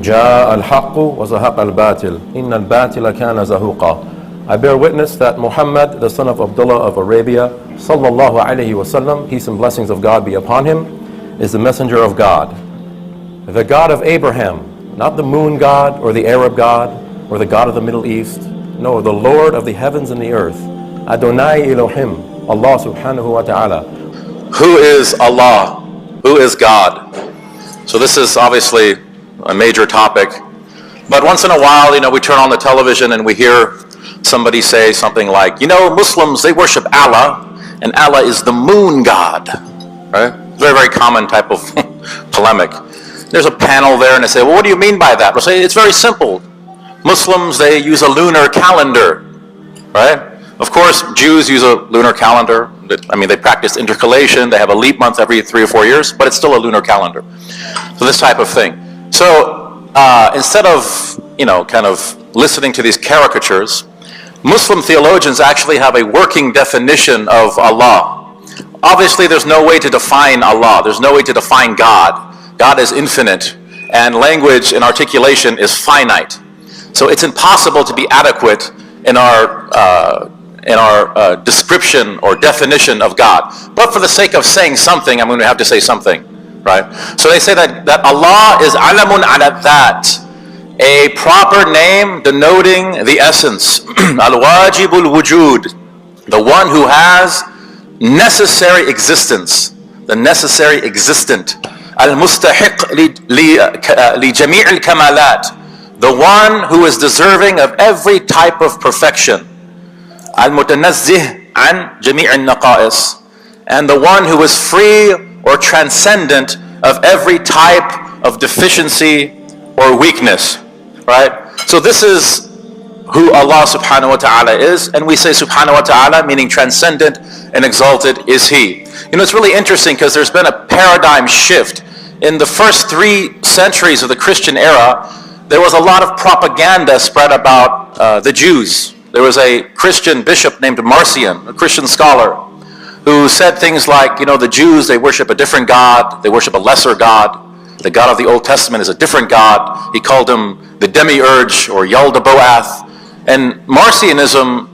جاء الحق وزهق الباطل إن الباطل كان زهوقا. I bear witness that Muhammad, the son of Abdullah of Arabia, sallallahu alayhi wasallam, peace and blessings of God be upon him, is the messenger of God. The God of Abraham, not the moon god or the Arab god or the God of the Middle East. No, the Lord of the heavens and the earth. Adonai Elohim, Allah subhanahu wa ta'ala. Who is Allah? Who is God? So this is obviously a major topic. But once in a while, we turn on the television and we hear somebody say something like, Muslims, they worship Allah, and Allah is the moon god. Right? Very, very common type of polemic. There's a panel there and they say, well, what do you mean by that? We'll say, it's very simple. Muslims, they use a lunar calendar, right? Of course, Jews use a lunar calendar. They practice intercalation. They have a leap month every 3 or 4 years, but it's still a lunar calendar. So this type of thing. So instead of, kind of listening to these caricatures, Muslim theologians actually have a working definition of Allah. Obviously, there's no way to define Allah. There's no way to define God. God is infinite, and language and articulation is finite. So it's impossible to be adequate in our description or definition of God. But for the sake of saying something, I'm going to have to say something, right? So they say that Allah is alamun ala that, a proper name denoting the essence. Al-wajibul wujud, the one who has necessary existence, the necessary existent. Al-mustahiq li jami' al-kamalat, the one who is deserving of every type of perfection. Al-mutanazzih an jami' al-naqa'is, and the one who is free or transcendent of every type of deficiency or weakness. Right? So this is who Allah subhanahu wa ta'ala is, and we say subhanahu wa ta'ala, meaning transcendent and exalted is He. It's really interesting because there's been a paradigm shift. In the first 3 centuries of the Christian era, there was a lot of propaganda spread about the Jews. There was a Christian bishop named Marcion, a Christian scholar, who said things like, the Jews, they worship a different God, they worship a lesser God. The God of the Old Testament is a different God. He called him the demiurge or Yaldabaoth. And Marcionism,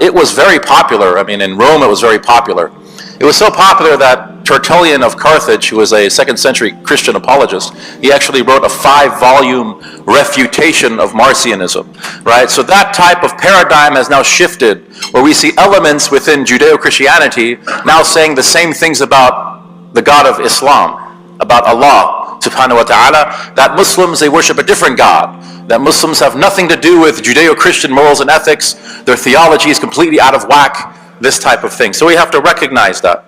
it was very popular. In Rome it was very popular. It was so popular that Tertullian of Carthage, who was a 2nd century Christian apologist, he actually wrote a 5-volume refutation of Marcionism, right? So that type of paradigm has now shifted, where we see elements within Judeo-Christianity now saying the same things about the God of Islam, about Allah subhanahu wa ta'ala, that Muslims, they worship a different God, that Muslims have nothing to do with Judeo-Christian morals and ethics, their theology is completely out of whack, this type of thing. So we have to recognize that.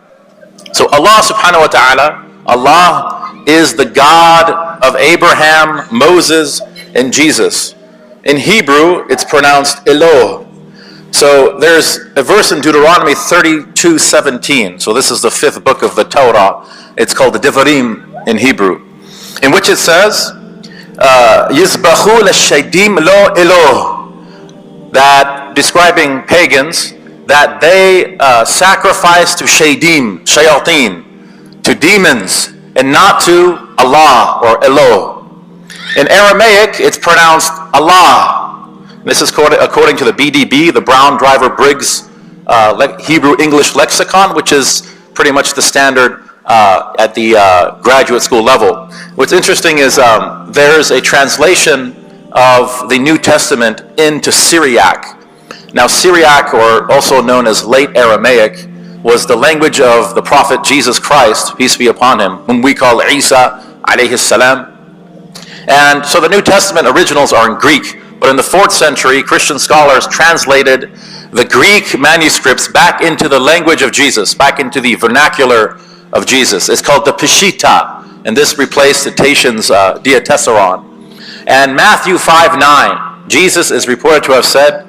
So Allah subhanahu wa ta'ala, Allah is the God of Abraham, Moses, and Jesus. In Hebrew, it's pronounced Eloh. So there's a verse in Deuteronomy 32:17. So this is the 5th book of the Torah. It's called the Devarim in Hebrew, in which it says, Yizbahu l'shaydim lo Eloh, that describing pagans, that they sacrifice to shayateen, to demons, and not to Allah or Eloh. In Aramaic, it's pronounced Allah. This is according to the BDB, the Brown Driver Briggs Hebrew English lexicon, which is pretty much the standard at the graduate school level. What's interesting is there's a translation of the New Testament into Syriac. Now Syriac, or also known as late Aramaic, was the language of the prophet Jesus Christ, peace be upon him, whom we call Isa alayhi salam. And so the New Testament originals are in Greek, but in the 4th century, Christian scholars translated the Greek manuscripts back into the language of Jesus, back into the vernacular of Jesus. It's called the Peshitta, and this replaced the Tatian's Diatessaron. And Matthew 5:9, Jesus is reported to have said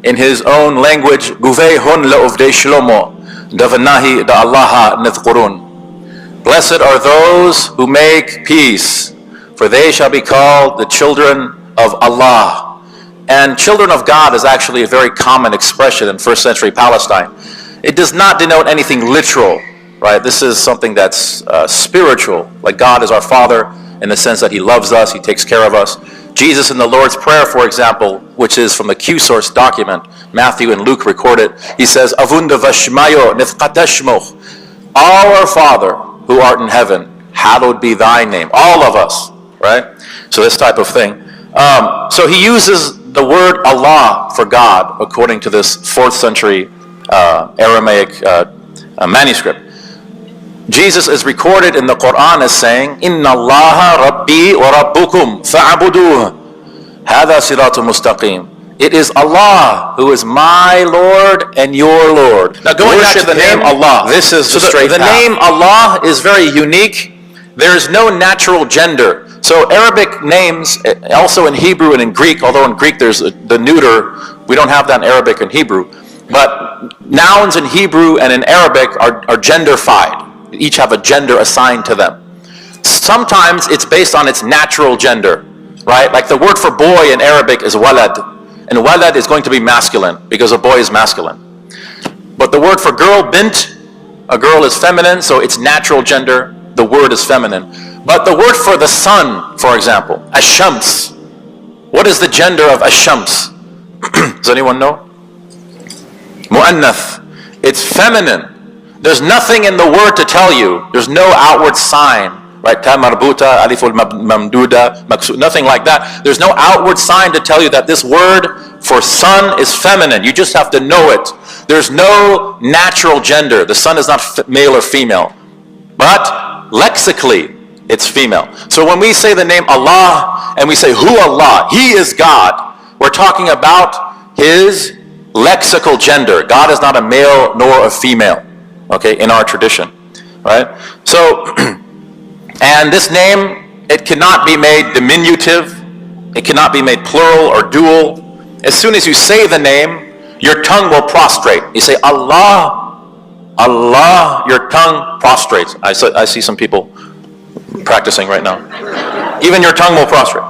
in his own language, Guvehun le'uvdei shlomo, davanahi da'allaha nithqurun. Blessed are those who make peace, for they shall be called the children of Allah. And children of God is actually a very common expression in 1st century Palestine. It does not denote anything literal, right? This is something that's spiritual, like God is our Father, in the sense that he loves us, he takes care of us. Jesus in the Lord's Prayer, for example, which is from the Q source document, Matthew and Luke record it, he says, Avunda vashmayo nithqatashmoch, our Father who art in heaven, hallowed be thy name. All of us, right? So this type of thing. So he uses the word Allah for God, according to this 4th century Aramaic manuscript. Jesus is recorded in the Quran as saying, Inna Allaha Rabbi wa Rabbukum fa'abuduh. Hadha siratul mustaqim. It is Allah who is my Lord and your Lord. Now going back to the name Allah, this is the straight path. The name Allah is very unique. There is no natural gender. So Arabic names, also in Hebrew and in Greek, although in Greek there's the neuter, we don't have that in Arabic and Hebrew. But nouns in Hebrew and in Arabic are gender-fied. Each have a gender assigned to them. Sometimes it's based on its natural gender, right? Like the word for boy in Arabic is walad, and walad is going to be masculine because a boy is masculine. But the word for girl, bint, a girl is feminine, so its natural gender, the word is feminine. But the word for the sun, for example, ash-shams, what is the gender of ash-shams? Does anyone know? Mu'annath. It's feminine. There's nothing in the word to tell you. There's no outward sign, right? Ta marbuta, aliful mamduda, maksud, nothing like that. There's no outward sign to tell you that this word for sun is feminine. You just have to know it. There's no natural gender. The sun is not male or female. But lexically, it's female. So when we say the name Allah and we say, Hu Allah, He is God, we're talking about His lexical gender. God is not a male nor a female. Okay, in our tradition, right? So, and this name, it cannot be made diminutive, it cannot be made plural or dual. As soon as you say the name, your tongue will prostrate. You say Allah, Allah, your tongue prostrates. I see some people practicing right now. Even your tongue will prostrate.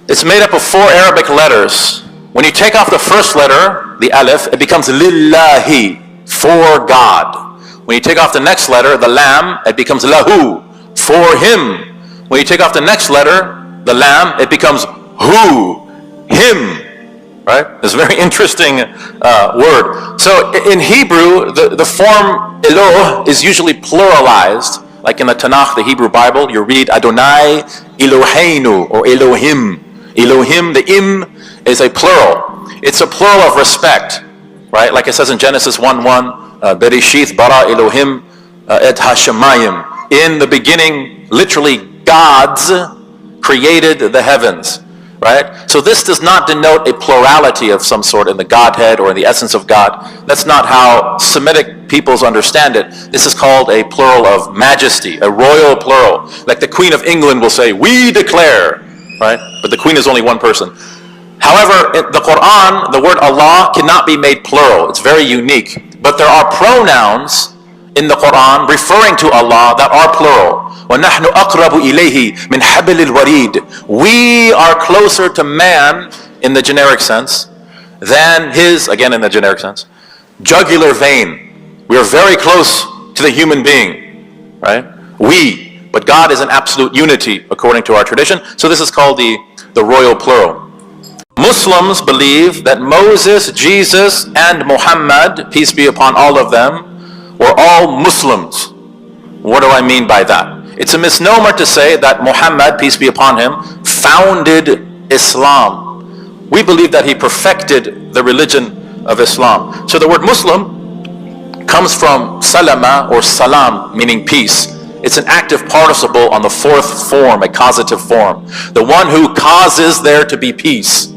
It's made up of 4 Arabic letters. When you take off the first letter, the alif, it becomes lillahi, for God. When you take off the next letter, the lam, it becomes lahu, for him. When you take off the next letter, the lam, it becomes hu, him. Right? It's a very interesting word. So in Hebrew, the form Eloh is usually pluralized. Like in the Tanakh, the Hebrew Bible, you read Adonai Eloheinu, or Elohim. Elohim, the im is a plural. It's a plural of respect. Right? Like it says in Genesis 1:1, Bereshith bara Elohim et hashamayim. In the beginning, literally, gods created the heavens. Right? So this does not denote a plurality of some sort in the Godhead or in the essence of God. That's not how Semitic peoples understand it. This is called a plural of majesty, a royal plural. Like the Queen of England will say, we declare. Right? But the Queen is only one person. However, in the Quran, the word Allah cannot be made plural. It's very unique. But there are pronouns in the Quran referring to Allah that are plural. وَنَحْنُ أَقْرَبُ إِلَيْهِ مِنْ حَبِلِ الْوَرِيدِ. We are closer to man, in the generic sense, than his, again in the generic sense, jugular vein. We are very close to the human being. Right? We. But God is an absolute unity, according to our tradition. So this is called the royal plural. Muslims believe that Moses, Jesus, and Muhammad, peace be upon all of them, were all Muslims. What do I mean by that? It's a misnomer to say that Muhammad, peace be upon him, founded Islam. We believe that he perfected the religion of Islam. So the word Muslim comes from salama or salam, meaning peace. It's an active participle on the 4th form, a causative form. The one who causes there to be peace.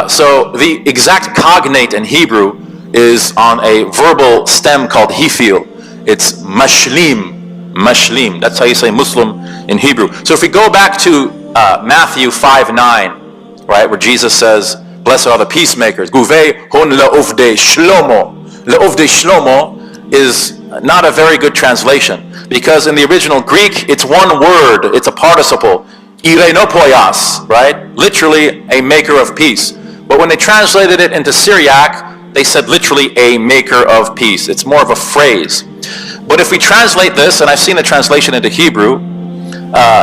So the exact cognate in Hebrew is on a verbal stem called hifil. It's mashlim, mashlim. That's how you say Muslim in Hebrew. So if we go back to Matthew 5:9, right, where Jesus says, blessed are the peacemakers. Guvei hon le'ovdei shlomo. Le'ovdei shlomo is not a very good translation, because in the original Greek, it's one word, it's a participle. Irenopoias, right? Literally a maker of peace. But when they translated it into Syriac, they said literally a maker of peace. It's more of a phrase. But if we translate this, and I've seen a translation into Hebrew,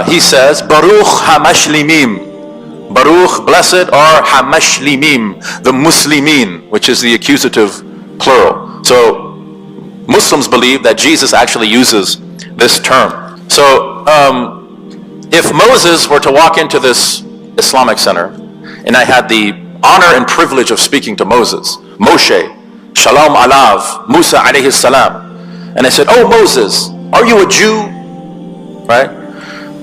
he says, Baruch HaMashlimim. Baruch, blessed, or HaMashlimim, the Muslimin, which is the accusative plural. So Muslims believe that Jesus actually uses this term. So if Moses were to walk into this Islamic center, and I had the honor and privilege of speaking to Moses, Moshe, Shalom Alav, Musa alayhi salam, and I said, oh Moses, are you a Jew? Right?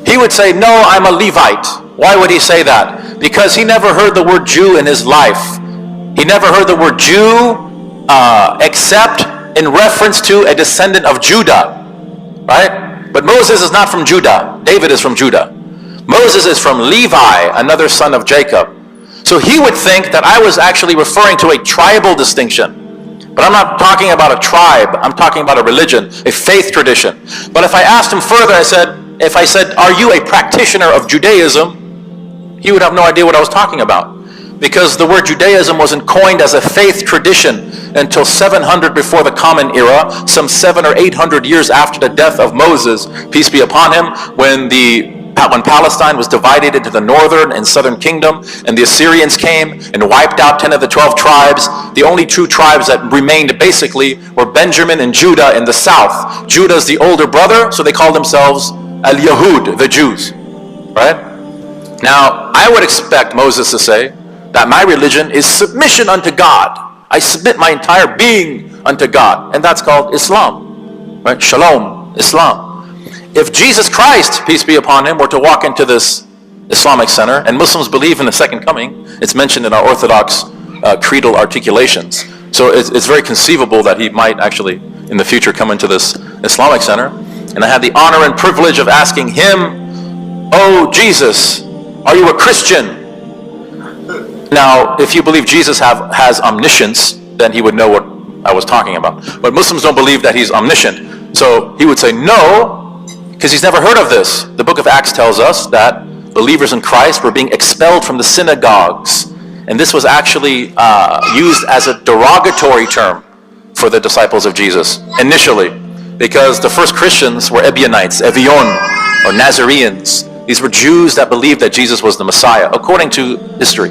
He would say, no, I'm a Levite. Why would he say that? Because he never heard the word Jew in his life. He never heard the word Jew except in reference to a descendant of Judah. Right? But Moses is not from Judah. David is from Judah. Moses is from Levi, another son of Jacob. So he would think that I was actually referring to a tribal distinction. But I'm not talking about a tribe. I'm talking about a religion, a faith tradition. But if I asked him further, if I said, are you a practitioner of Judaism? He would have no idea what I was talking about. Because the word Judaism wasn't coined as a faith tradition until 700 before the Common Era, some 700 or 800 years after the death of Moses, peace be upon him, when Palestine was divided into the northern and southern kingdom, and the Assyrians came and wiped out 10 of the 12 tribes. The only two tribes that remained basically were Benjamin and Judah in the south. Judah is the older brother, so they called themselves Al-Yahud, the Jews. Right? Now, I would expect Moses to say that my religion is submission unto God. I submit my entire being unto God, and that's called Islam. Right? Shalom, Islam. If Jesus Christ, peace be upon him, were to walk into this Islamic center, and Muslims believe in the second coming, it's mentioned in our Orthodox creedal articulations. So it's very conceivable that he might actually, in the future, come into this Islamic center. And I had the honor and privilege of asking him, oh Jesus, are you a Christian? Now, if you believe Jesus has omniscience, then he would know what I was talking about. But Muslims don't believe that he's omniscient. So he would say no, because he's never heard of this. The book of Acts tells us that believers in Christ were being expelled from the synagogues. And this was actually used as a derogatory term for the disciples of Jesus initially. Because the first Christians were Ebionites, Evion, or Nazareans. These were Jews that believed that Jesus was the Messiah, according to history.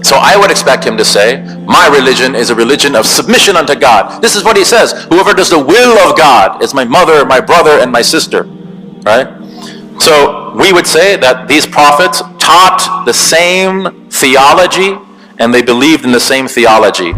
So I would expect him to say, my religion is a religion of submission unto God. This is what he says. Whoever does the will of God is my mother, my brother, and my sister. Right? So we would say that these prophets taught the same theology, and they believed in the same theology.